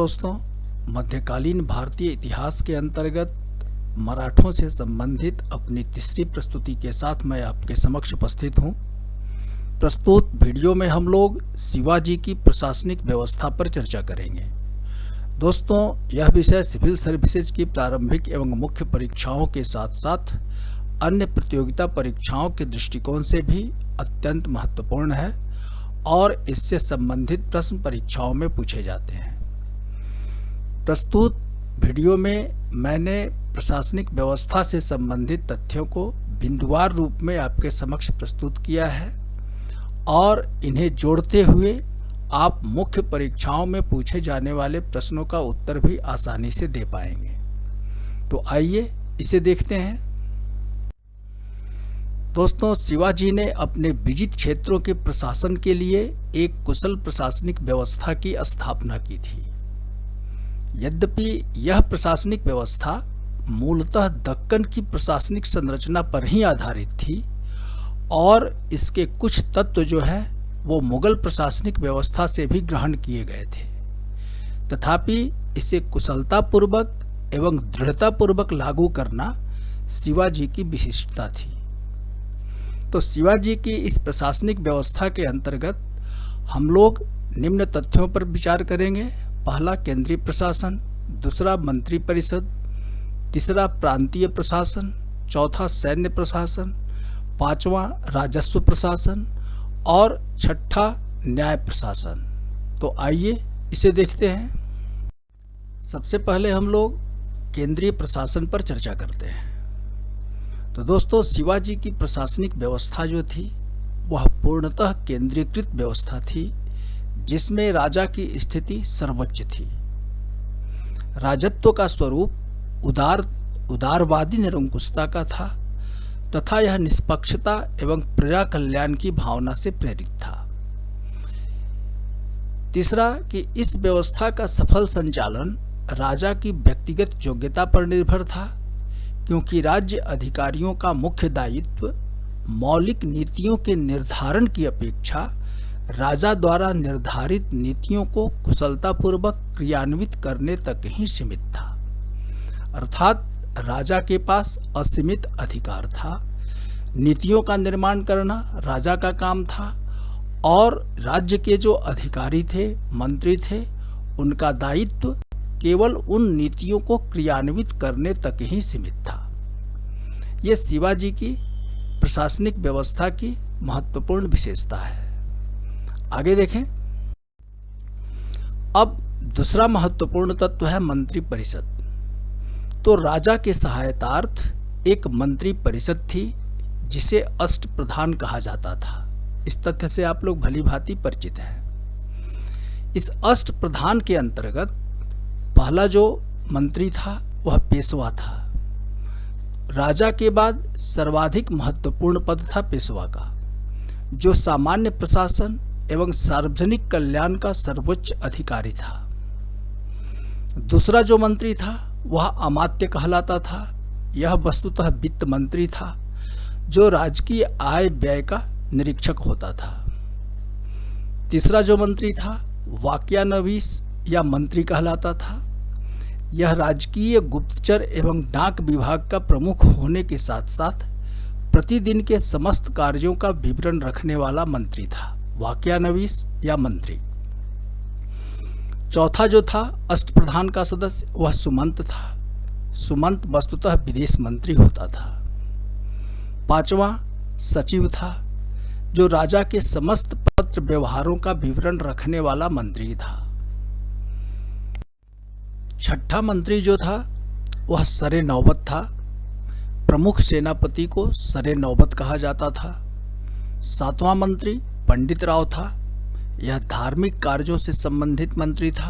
दोस्तों, मध्यकालीन भारतीय इतिहास के अंतर्गत मराठों से संबंधित अपनी तीसरी प्रस्तुति के साथ मैं आपके समक्ष उपस्थित हूँ। प्रस्तुत वीडियो में हम लोग शिवाजी की प्रशासनिक व्यवस्था पर चर्चा करेंगे। दोस्तों, यह विषय सिविल सर्विसेज की प्रारंभिक एवं मुख्य परीक्षाओं के साथ साथ अन्य प्रतियोगिता परीक्षाओं के दृष्टिकोण से भी अत्यंत महत्वपूर्ण है और इससे संबंधित प्रश्न परीक्षाओं में पूछे जाते हैं। प्रस्तुत वीडियो में मैंने प्रशासनिक व्यवस्था से संबंधित तथ्यों को बिंदुवार रूप में आपके समक्ष प्रस्तुत किया है और इन्हें जोड़ते हुए आप मुख्य परीक्षाओं में पूछे जाने वाले प्रश्नों का उत्तर भी आसानी से दे पाएंगे। तो आइए इसे देखते हैं। दोस्तों, शिवाजी ने अपने विजित क्षेत्रों के प्रशासन के लिए एक कुशल प्रशासनिक व्यवस्था की स्थापना की थी। यद्यपि यह प्रशासनिक व्यवस्था मूलतः दक्कन की प्रशासनिक संरचना पर ही आधारित थी और इसके कुछ तत्व जो है वो मुगल प्रशासनिक व्यवस्था से भी ग्रहण किए गए थे, तथापि इसे कुशलतापूर्वक एवं दृढ़तापूर्वक लागू करना शिवाजी की विशिष्टता थी। तो शिवाजी की इस प्रशासनिक व्यवस्था के अंतर्गत हम लोग निम्न तथ्यों पर विचार करेंगे। पहला, केंद्रीय प्रशासन, दूसरा मंत्री परिषद, तीसरा प्रांतीय प्रशासन, चौथा सैन्य प्रशासन, पांचवा राजस्व प्रशासन और छठा न्याय प्रशासन। तो आइए इसे देखते हैं। सबसे पहले हम लोग केंद्रीय प्रशासन पर चर्चा करते हैं। तो दोस्तों, शिवाजी की प्रशासनिक व्यवस्था जो थी वह पूर्णतः केंद्रीकृत व्यवस्था थी, जिसमें राजा की स्थिति सर्वोच्च थी। राजत्व का स्वरूप उदारवादी निरंकुशता का था तथा यह निष्पक्षता एवं प्रजा कल्याण की भावना से प्रेरित था। तीसरा, कि इस व्यवस्था का सफल संचालन राजा की व्यक्तिगत योग्यता पर निर्भर था, क्योंकि राज्य अधिकारियों का मुख्य दायित्व मौलिक नीतियों के निर्धारण की अपेक्षा राजा द्वारा निर्धारित नीतियों को कुशलतापूर्वक क्रियान्वित करने तक ही सीमित था। अर्थात राजा के पास असीमित अधिकार था। नीतियों का निर्माण करना राजा का काम था और राज्य के जो अधिकारी थे, मंत्री थे, उनका दायित्व केवल उन नीतियों को क्रियान्वित करने तक ही सीमित था। ये शिवाजी की प्रशासनिक व्यवस्था की महत्वपूर्ण विशेषता है। आगे देखें। अब दूसरा महत्वपूर्ण तत्व है मंत्री परिषद। तो राजा के सहायतार्थ एक मंत्री परिषद थी, जिसे अष्टप्रधान कहा जाता था। इस तथ्य से आप लोग भली भांति परिचित हैं। इस अष्टप्रधान के अंतर्गत पहला जो मंत्री था वह पेशवा था। राजा के बाद सर्वाधिक महत्वपूर्ण पद था पेशवा का, जो सामान्य प्रशासन एवं सार्वजनिक कल्याण का सर्वोच्च अधिकारी था। दूसरा जो मंत्री था वह अमात्य कहलाता था। यह वस्तुतः वित्त मंत्री था, जो राजकीय आय व्यय का निरीक्षक होता था। तीसरा जो मंत्री था वाक्यानवीस या मंत्री कहलाता था। यह राजकीय गुप्तचर एवं डाक विभाग का प्रमुख होने के साथ साथ प्रतिदिन के समस्त कार्यों का विवरण रखने वाला मंत्री था, वाक्यानवीस या मंत्री। चौथा जो था अष्टप्रधान का सदस्य, वह सुमंत था। सुमंत वस्तुतः विदेश मंत्री होता था। पांचवा सचिव था, जो राजा के समस्त पत्र व्यवहारों का विवरण रखने वाला मंत्री था। छठा मंत्री जो था वह सरे नौबत था। प्रमुख सेनापति को सरे नौबत कहा जाता था। सातवां मंत्री पंडित राव था। यह धार्मिक कार्यों से संबंधित मंत्री था।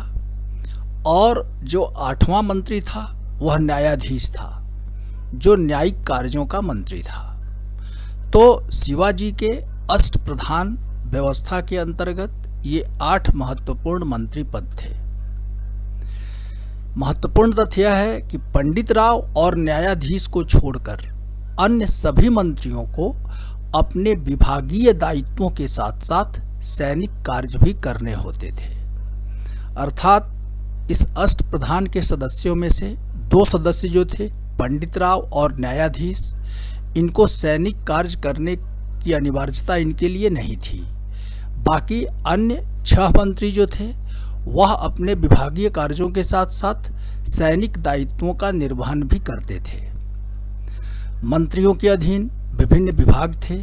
और जो आठवां मंत्री था वह न्यायाधीश था, जो न्यायिक कार्यों का मंत्री था। तो शिवाजी के अष्टप्रधान व्यवस्था के अंतर्गत ये 8 महत्वपूर्ण मंत्री पद थे। महत्वपूर्ण तथ्य यह है कि पंडित राव और न्यायाधीश को छोड़कर अन्य सभी मंत्रियों को अपने विभागीय दायित्वों के साथ साथ सैनिक कार्य भी करने होते थे। अर्थात इस अष्टप्रधान के सदस्यों में से 2 सदस्य जो थे पंडित राव और न्यायाधीश, इनको सैनिक कार्य करने की अनिवार्यता इनके लिए नहीं थी। बाकी अन्य 6 मंत्री जो थे वह अपने विभागीय कार्यों के साथ साथ सैनिक दायित्वों का निर्वहन भी करते थे। मंत्रियों के अधीन विभिन्न विभाग थे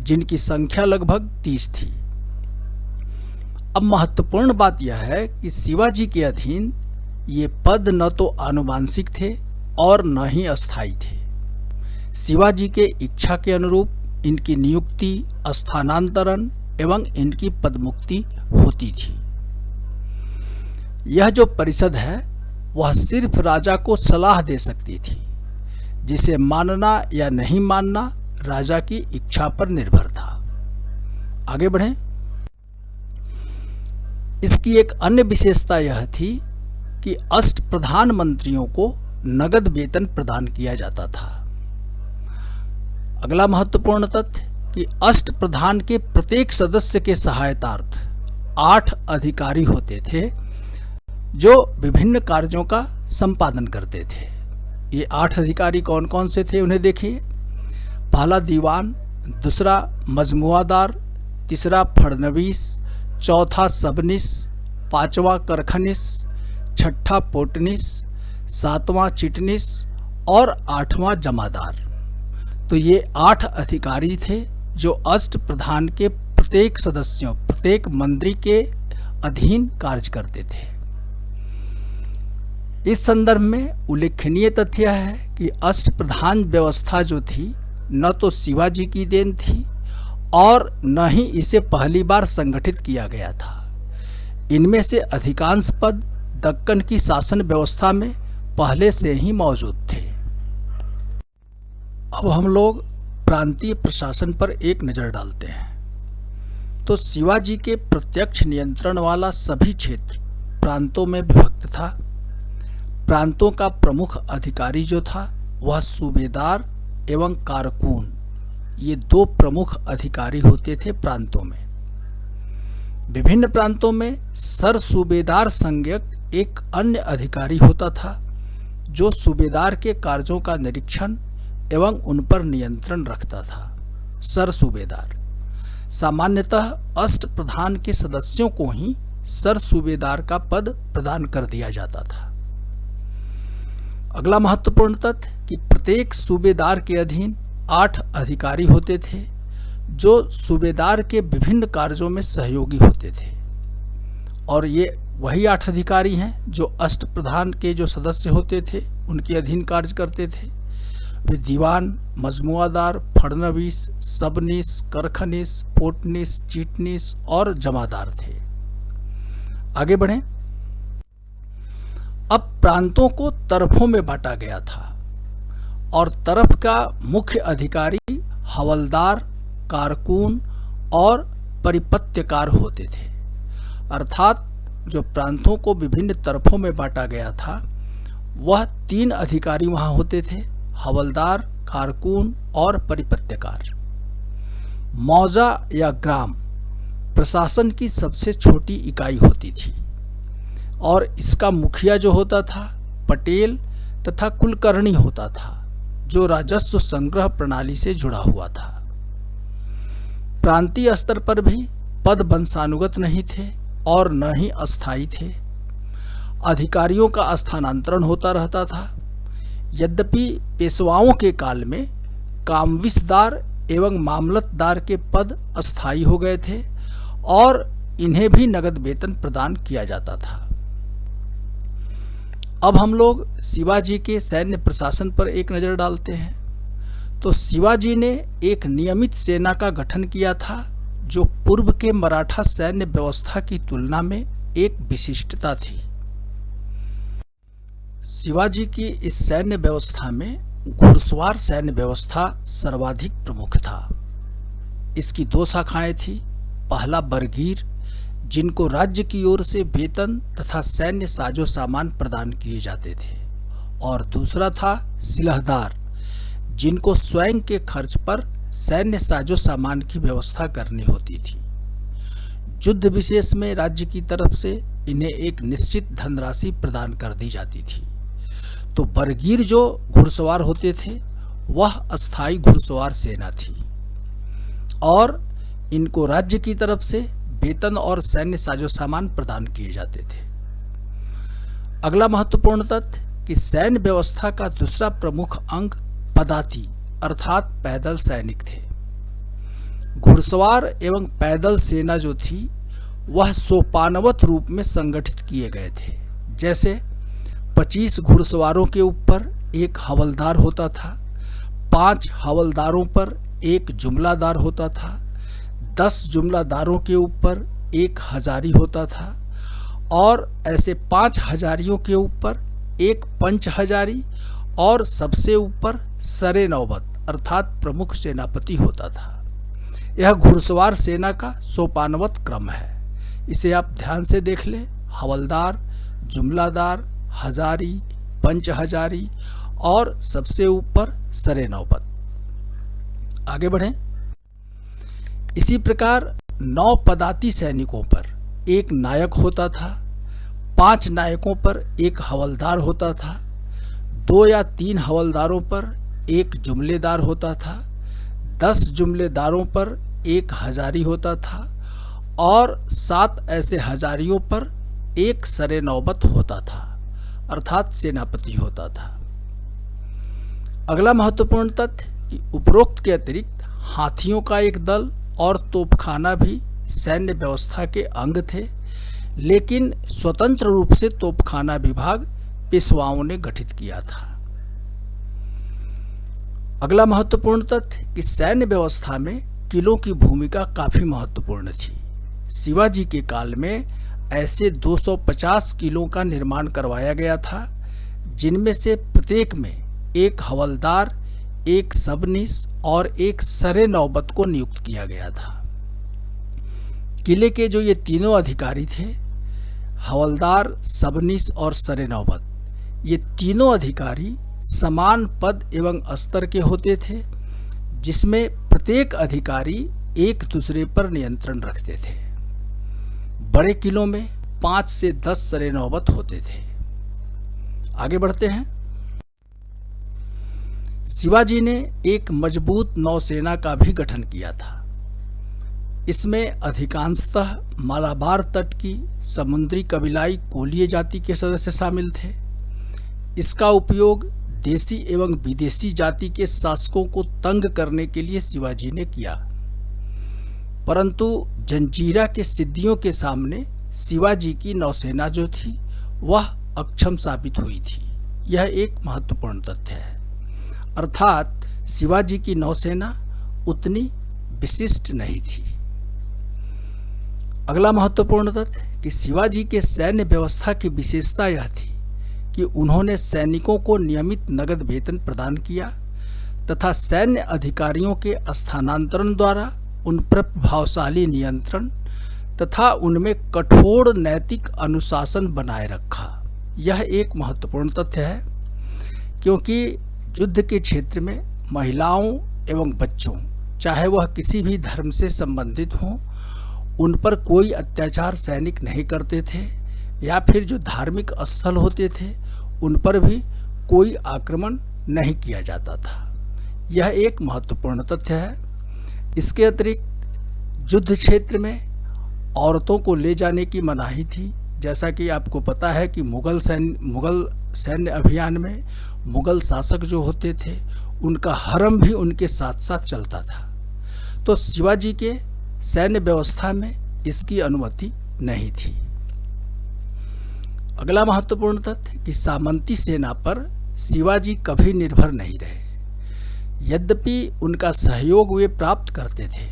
जिनकी संख्या लगभग 30 थी। अब महत्वपूर्ण बात यह है कि शिवाजी के अधीन ये पद न तो आनुवांशिक थे और न ही अस्थायी थे। शिवाजी के इच्छा के अनुरूप इनकी नियुक्ति, स्थानांतरण एवं इनकी पदमुक्ति होती थी। यह जो परिषद है वह सिर्फ राजा को सलाह दे सकती थी, जिसे मानना या नहीं मानना राजा की इच्छा पर निर्भर था। आगे बढ़ें। इसकी एक अन्य विशेषता यह थी कि अष्टप्रधान मंत्रियों को नगद वेतन प्रदान किया जाता था। अगला महत्वपूर्ण तथ्य कि अष्टप्रधान के प्रत्येक सदस्य के सहायतार्थ 8 अधिकारी होते थे जो विभिन्न कार्यों का संपादन करते थे। ये 8 अधिकारी कौन कौन से थे उन्हें देखिए। पहला दीवान, दूसरा मजमुआदार, तीसरा फड़नवीस, चौथा सबनिस, 5वां करखनिस, 6ठा पोटनिस, 7वां चिटनिस और 8वां जमादार। तो ये 8 अधिकारी थे जो अष्टप्रधान के प्रत्येक सदस्यों, प्रत्येक मंत्री के अधीन कार्य करते थे। इस संदर्भ में उल्लेखनीय तथ्य है कि अष्टप्रधान व्यवस्था जो थी न तो शिवाजी की देन थी और न ही इसे पहली बार संगठित किया गया था। इनमें से अधिकांश पद दक्कन की शासन व्यवस्था में पहले से ही मौजूद थे। अब हम लोग प्रांतीय प्रशासन पर एक नज़र डालते हैं। तो शिवाजी के प्रत्यक्ष नियंत्रण वाला सभी क्षेत्र प्रांतों में विभक्त था। प्रांतों का प्रमुख अधिकारी जो था वह सूबेदार एवं कारकून, ये 2 प्रमुख अधिकारी होते थे प्रांतों में। विभिन्न प्रांतों में सर सूबेदार संज्ञक एक अन्य अधिकारी होता था जो सूबेदार के कार्यों का निरीक्षण एवं उन पर नियंत्रण रखता था। सर सूबेदार सामान्यतः अष्टप्रधान के सदस्यों को ही सर सूबेदार का पद प्रदान कर दिया जाता था। अगला महत्वपूर्ण तथ्य कि प्रत्येक सूबेदार के अधीन 8 अधिकारी होते थे जो सूबेदार के विभिन्न कार्यों में सहयोगी होते थे। और ये वही 8 अधिकारी हैं जो अष्टप्रधान के जो सदस्य होते थे उनके अधीन कार्य करते थे। वे दीवान, मजमुआदार, फड़नवीस, सबनिस, करखनिस, पोटनिस, चिटनिस और जमादार थे। आगे बढ़ें। अब प्रांतों को तरफों में बांटा गया था और तरफ का मुख्य अधिकारी हवलदार, कारकून और परिपत्यकार होते थे। अर्थात जो प्रांतों को विभिन्न तरफों में बांटा गया था वह 3 अधिकारी वहां होते थे, हवलदार, कारकून और परिपत्यकार। मौजा या ग्राम प्रशासन की सबसे छोटी इकाई होती थी और इसका मुखिया जो होता था पटेल तथा कुलकर्णी होता था जो राजस्व संग्रह प्रणाली से जुड़ा हुआ था। प्रांतीय स्तर पर भी पद वंशानुगत नहीं थे और न ही अस्थायी थे। अधिकारियों का स्थानांतरण होता रहता था। यद्यपि पेशवाओं के काल में कामविसदार एवं मामलतदार के पद अस्थायी हो गए थे और इन्हें भी नगद वेतन प्रदान किया जाता था। अब हम लोग शिवाजी के सैन्य प्रशासन पर एक नज़र डालते हैं। तो शिवाजी ने एक नियमित सेना का गठन किया था जो पूर्व के मराठा सैन्य व्यवस्था की तुलना में एक विशिष्टता थी। शिवाजी की इस सैन्य व्यवस्था में घुड़सवार सैन्य व्यवस्था सर्वाधिक प्रमुख था। इसकी 2 शाखाएं थी। पहला बरगीर, जिनको राज्य की ओर से वेतन तथा सैन्य साजो सामान प्रदान किए जाते थे, और दूसरा था सिलहदार, जिनको स्वयं के खर्च पर सैन्य साजो सामान की व्यवस्था करनी होती थी। युद्ध विशेष में राज्य की तरफ से इन्हें एक निश्चित धनराशि प्रदान कर दी जाती थी। तो बरगीर जो घुड़सवार होते थे वह अस्थायी घुड़सवार सेना थी और इनको राज्य की तरफ से वेतन और सैन्य साजो सामान प्रदान किए जाते थे। अगला महत्वपूर्ण तथ्य कि सैन्य व्यवस्था का दूसरा प्रमुख अंग पदाती अर्थात पैदल सैनिक थे। घुड़सवार एवं पैदल सेना जो थी वह सोपानवत रूप में संगठित किए गए थे। जैसे 25 घुड़सवारों के ऊपर एक हवलदार होता था, 5 हवलदारों पर एक जुमलादार होता था, 10 जुमलादारों के ऊपर एक हजारी होता था और ऐसे 5 हजारियों के ऊपर एक पंच हजारी और सबसे ऊपर सरे नौबत अर्थात प्रमुख सेनापति होता था। यह घुड़सवार सेना का सोपानवत क्रम है। इसे आप ध्यान से देख लें। हवलदार, जुमलादार, हजारी, पंच हजारी और सबसे ऊपर सरे नौबत। आगे बढ़ें। इसी प्रकार 9 पदाती सैनिकों पर एक नायक होता था, 5 नायकों पर एक हवलदार होता था, 2 या 3 हवलदारों पर एक जुमलेदार होता था, 10 जुमलेदारों पर एक हजारी होता था और 7 ऐसे हजारियों पर एक सरे नौबत होता था अर्थात सेनापति होता था। अगला महत्वपूर्ण तथ्य कि उपरोक्त के अतिरिक्त हाथियों का एक दल और तोपखाना भी सैन्य व्यवस्था के अंग थे, लेकिन स्वतंत्र रूप से तोपखाना विभाग पेशवाओं ने गठित किया था। अगला महत्वपूर्ण तथ्य कि सैन्य व्यवस्था में किलों की भूमिका काफी महत्वपूर्ण थी। शिवाजी के काल में ऐसे 250 किलों का निर्माण करवाया गया था, जिनमें से प्रत्येक में एक हवलदार, एक सबनीस और एक सरे नौबत को नियुक्त किया गया था। किले के जो ये तीनों अधिकारी थे, हवलदार, सबनीस और सरे नौबत, ये तीनों अधिकारी समान पद एवं स्तर के होते थे, जिसमें प्रत्येक अधिकारी एक दूसरे पर नियंत्रण रखते थे। बड़े किलों में 5 से 10 सरे नौबत होते थे। आगे बढ़ते हैं। शिवाजी ने एक मजबूत नौसेना का भी गठन किया था। इसमें अधिकांशतः मालाबार तट की समुद्री कबीलाई कोलिये जाति के सदस्य शामिल थे। इसका उपयोग देसी एवं विदेशी जाति के शासकों को तंग करने के लिए शिवाजी ने किया, परंतु जंजीरा के सिद्धियों के सामने शिवाजी की नौसेना जो थी वह अक्षम साबित हुई थी। यह एक महत्वपूर्ण तथ्य है, अर्थात शिवाजी की नौसेना उतनी विशिष्ट नहीं थी। अगला महत्वपूर्ण तथ्य कि शिवाजी के सैन्य व्यवस्था की विशेषता यह थी कि उन्होंने सैनिकों को नियमित नगद वेतन प्रदान किया तथा सैन्य अधिकारियों के स्थानांतरण द्वारा उन पर प्रभावशाली नियंत्रण तथा उनमें कठोर नैतिक अनुशासन बनाए रखा। यह एक महत्वपूर्ण तथ्य है, क्योंकि युद्ध के क्षेत्र में महिलाओं एवं बच्चों, चाहे वह किसी भी धर्म से संबंधित हों, उन पर कोई अत्याचार सैनिक नहीं करते थे, या फिर जो धार्मिक स्थल होते थे उन पर भी कोई आक्रमण नहीं किया जाता था। यह एक महत्वपूर्ण तथ्य है। इसके अतिरिक्त युद्ध क्षेत्र में औरतों को ले जाने की मनाही थी। जैसा कि आपको पता है कि मुगल सैन्य अभियान में मुगल शासक जो होते थे उनका हरम भी उनके साथ साथ चलता था। तो शिवाजी के सैन्य व्यवस्था में इसकी अनुमति नहीं थी। अगला महत्वपूर्ण तथ्य कि सामंती सेना पर शिवाजी कभी निर्भर नहीं रहे, यद्यपि उनका सहयोग वे प्राप्त करते थे।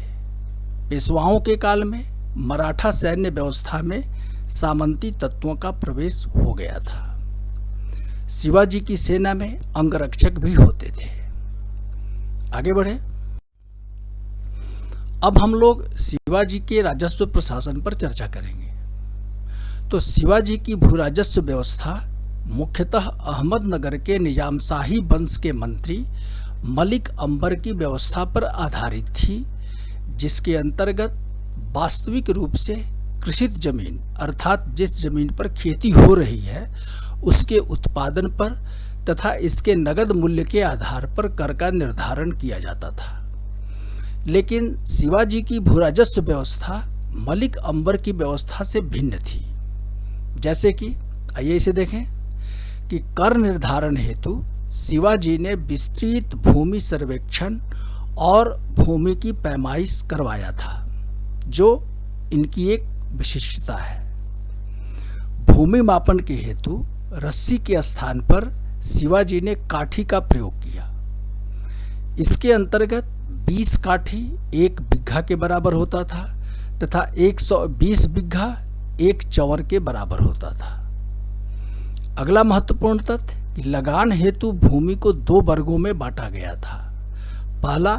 पेशवाओं के काल में मराठा सैन्य व्यवस्था में सामंती तत्वों का प्रवेश हो गया था। शिवाजी की सेना में अंगरक्षक भी होते थे। आगे बढ़े। अब हम लोग शिवाजी के राजस्व प्रशासन पर चर्चा करेंगे। तो शिवाजी की भूराजस्व व्यवस्था मुख्यतः अहमदनगर के निजामशाही वंश के मंत्री मलिक अंबर की व्यवस्था पर आधारित थी, जिसके अंतर्गत वास्तविक रूप से कृषित जमीन अर्थात जिस जमीन पर खेती हो रही है उसके उत्पादन पर तथा इसके नगद मूल्य के आधार पर कर का निर्धारण किया जाता था। लेकिन शिवाजी की भूराजस्व व्यवस्था मलिक अंबर की व्यवस्था से भिन्न थी। जैसे कि आइए इसे देखें कि कर निर्धारण हेतु शिवाजी ने विस्तृत भूमि सर्वेक्षण और भूमि की पैमाइश करवाया था, जो इनकी एक विशिष्टता है। भूमि मापन के हेतु रस्सी के स्थान पर शिवाजी ने काठी का प्रयोग किया। इसके अंतर्गत 20 काठी 1 बिघा के बराबर होता था तथा 120 बिघा 1 चंवर के बराबर होता था। अगला महत्वपूर्ण तथ्य कि लगान हेतु भूमि को 2 वर्गों में बांटा गया था। पहला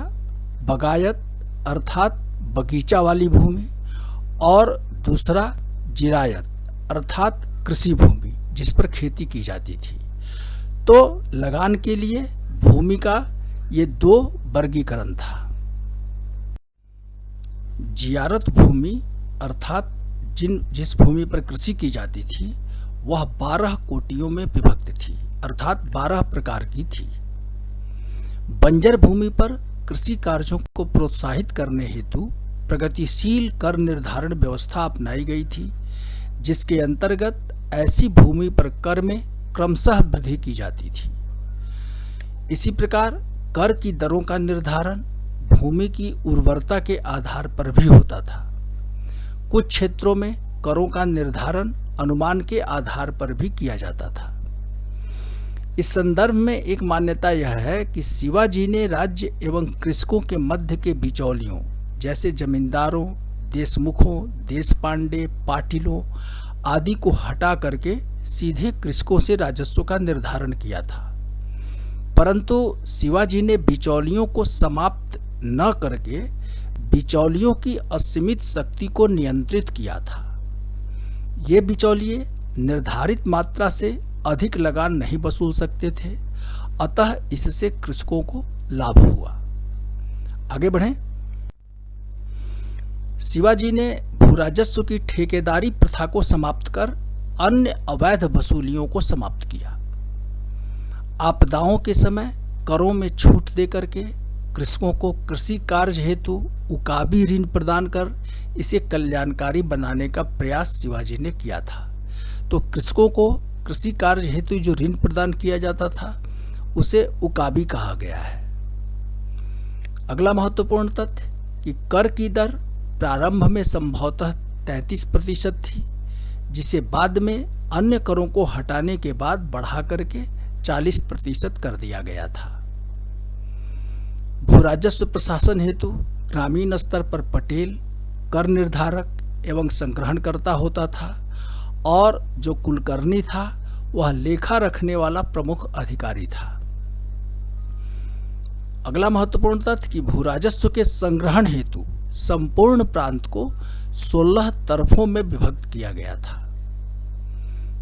बगायत अर्थात बगीचा वाली भूमि और दूसरा जिरायत अर्थात कृषि भूमि जिस पर खेती की जाती थी। तो लगान के लिए भूमि का ये 2 वर्गीकरण था। जियारत भूमि अर्थात जिस भूमि पर कृषि की जाती थी वह 12 कोटियों में विभक्त थी अर्थात 12 प्रकार की थी। बंजर भूमि पर कृषि कार्यों को प्रोत्साहित करने हेतु प्रगतिशील कर निर्धारण व्यवस्था अपनाई गई थी, जिसके अंतर्गत ऐसी भूमि पर कर में क्रमशः वृद्धि की जाती थी। इसी प्रकार कर की दरों का निर्धारण भूमि की उर्वरता के आधार पर भी होता था। कुछ क्षेत्रों में करों का निर्धारण अनुमान के आधार पर भी किया जाता था। इस संदर्भ में एक मान्यता यह है कि शिवाजी ने राज्य एवं कृषकों के मध्य के बिचौलियों जैसे जमींदारों, देशमुखों, देशपांडे, पाटिलों आदि को हटा करके सीधे कृषकों से राजस्व का निर्धारण किया था। परंतु शिवाजी ने बिचौलियों को समाप्त न करके बिचौलियों की असीमित शक्ति को नियंत्रित किया था। ये बिचौलिए निर्धारित मात्रा से अधिक लगान नहीं वसूल सकते थे, अतः इससे कृषकों को लाभ हुआ। आगे बढ़ें। शिवाजी ने भूराजस्व की ठेकेदारी प्रथा को समाप्त कर अन्य अवैध वसूलियों को समाप्त किया। आपदाओं के समय करों में छूट देकर के कृषकों को कृषि कार्य हेतु उकाबी ऋण प्रदान कर इसे कल्याणकारी बनाने का प्रयास शिवाजी ने किया था। तो कृषकों को कृषि कार्य हेतु जो ऋण प्रदान किया जाता था उसे उकाबी कहा गया है। अगला महत्वपूर्ण तथ्य कि कर की दर प्रारंभ में संभवतः 33% थी, जिसे बाद में अन्य करों को हटाने के बाद बढ़ा करके 40% कर दिया गया था। भूराजस्व प्रशासन हेतु ग्रामीण स्तर पर पटेल कर निर्धारक एवं संग्रहणकर्ता होता था और जो कुलकर्णी था वह लेखा रखने वाला प्रमुख अधिकारी था। अगला महत्वपूर्ण तथ्य कि भूराजस्व के संग्रहण हेतु संपूर्ण प्रांत को 16 तरफों में विभक्त किया गया था।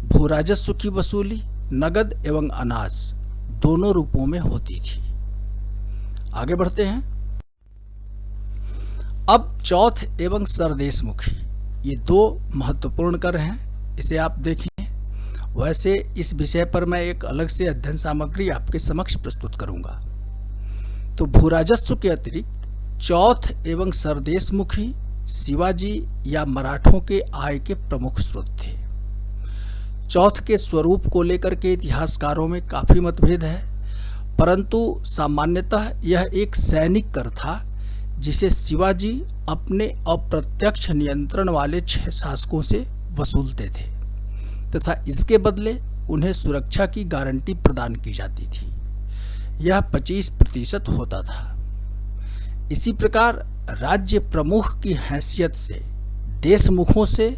भूराजस्व की वसूली नगद एवं अनाज दोनों रूपों में होती थी। आगे बढ़ते हैं। अब चौथ एवं सरदेशमुखी ये 2 महत्वपूर्ण कर हैं, इसे आप देखें। वैसे इस विषय पर मैं एक अलग से अध्ययन सामग्री आपके समक्ष प्रस्तुत करूंगा। तो भूराजस्व के अतिरिक्त चौथ एवं सरदेशमुखी शिवाजी या मराठों के आय के प्रमुख स्रोत थे। चौथ के स्वरूप को लेकर के इतिहासकारों में काफी मतभेद है, परंतु सामान्यतः यह एक सैनिक कर था जिसे शिवाजी अपने अप्रत्यक्ष नियंत्रण वाले 6 शासकों से वसूलते थे तथा इसके बदले उन्हें सुरक्षा की गारंटी प्रदान की जाती थी। यह 25% होता था। इसी प्रकार राज्य प्रमुख की हैसियत से देशमुखों से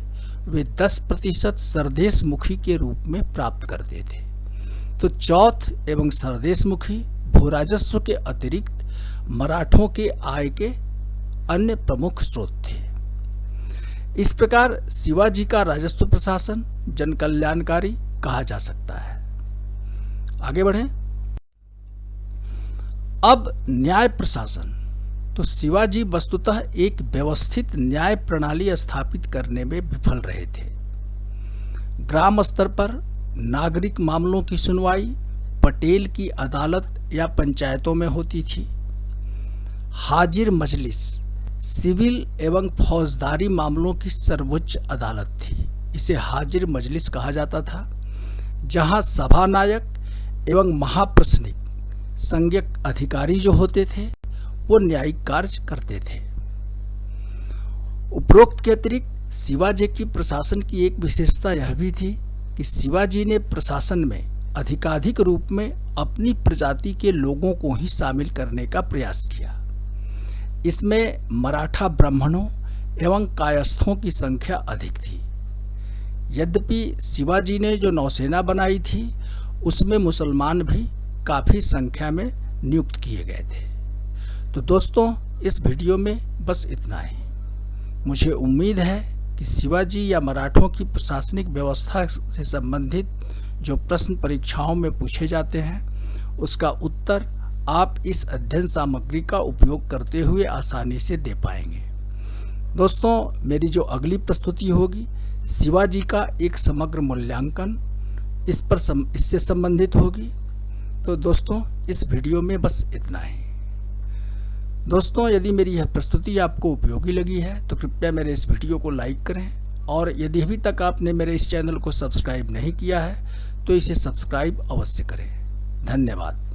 वे 10% सरदेशमुखी के रूप में प्राप्त करते थे। तो चौथ एवं सरदेशमुखी भूराजस्व के अतिरिक्त मराठों के आय के अन्य प्रमुख स्रोत थे। इस प्रकार शिवाजी का राजस्व प्रशासन जन कल्याणकारी कहा जा सकता है। आगे बढ़ें। अब न्याय प्रशासन तो शिवाजी वस्तुतः एक व्यवस्थित न्याय प्रणाली स्थापित करने में विफल रहे थे। ग्राम स्तर पर नागरिक मामलों की सुनवाई पटेल की अदालत या पंचायतों में होती थी। हाजिर मजलिस सिविल एवं फौजदारी मामलों की सर्वोच्च अदालत थी। इसे हाजिर मजलिस कहा जाता था, जहां सभानायक एवं महाप्रश्निक संज्ञक अधिकारी जो होते थे वो न्यायिक कार्य करते थे। उपरोक्त के अतिरिक्त शिवाजी की प्रशासन की एक विशेषता यह भी थी कि शिवाजी ने प्रशासन में अधिकाधिक रूप में अपनी प्रजाति के लोगों को ही शामिल करने का प्रयास किया। इसमें मराठा ब्राह्मणों एवं कायस्थों की संख्या अधिक थी। यद्यपि शिवाजी ने जो नौसेना बनाई थी उसमें मुसलमान भी काफ़ी संख्या में नियुक्त किए गए थे। तो दोस्तों, इस वीडियो में बस इतना ही। मुझे उम्मीद है कि शिवाजी या मराठों की प्रशासनिक व्यवस्था से संबंधित जो प्रश्न परीक्षाओं में पूछे जाते हैं उसका उत्तर आप इस अध्ययन सामग्री का उपयोग करते हुए आसानी से दे पाएंगे। दोस्तों, मेरी जो अगली प्रस्तुति होगी शिवाजी का एक समग्र मूल्यांकन इससे संबंधित होगी। तो दोस्तों, इस वीडियो में बस इतना ही। दोस्तों, यदि मेरी यह प्रस्तुति आपको उपयोगी लगी है तो कृपया मेरे इस वीडियो को लाइक करें, और यदि अभी तक आपने मेरे इस चैनल को सब्सक्राइब नहीं किया है तो इसे सब्सक्राइब अवश्य करें। धन्यवाद।